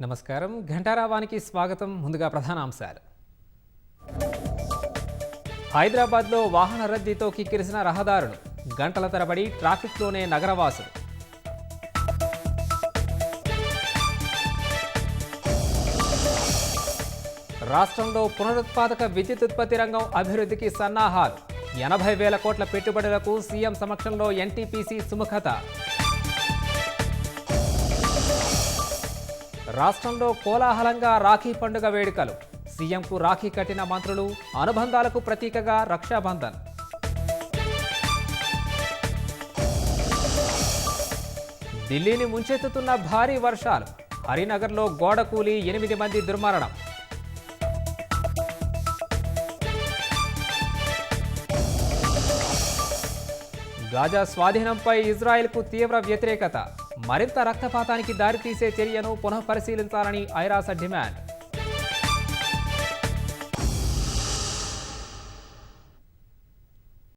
నమస్కారం. ఘంటారావానికి స్వాగతం. ముందుగా ప్రధానాంశాలు. హైదరాబాద్లో వాహన రద్దీతో కిక్కిరిసిన రహదారులు, గంటల తరబడి ట్రాఫిక్లోనే నగరవాసులు. రాష్ట్రంలో పునరుత్పాదక విద్యుత్ ఉత్పత్తి రంగం అభివృద్ధికి సన్నాహాలు, 80,000 కోట్ల పెట్టుబడులకు సీఎం సమక్షంలో ఎన్టీపీసీ సుముఖత. రాష్ట్రంలో కోలాహలంగా రాఖీ పండుగ వేడుకలు, సీఎంకు రాఖీ కట్టిన మంత్రులు, అనుబంధాలకు ప్రతీకగా రక్షాబంధన్. ఢిల్లీని ముంచెత్తుతున్న భారీ వర్షాలు, హరినగర్లో గోడ కూలి 8 మంది దుర్మరణం. గాజా స్వాధీనంపై ఇజ్రాయెల్కు తీవ్ర వ్యతిరేకత, మరింత రక్తపాతానికి దారితీసే చర్యను పునఃపరిశీలించాలని ఐరాస డిమాండ్.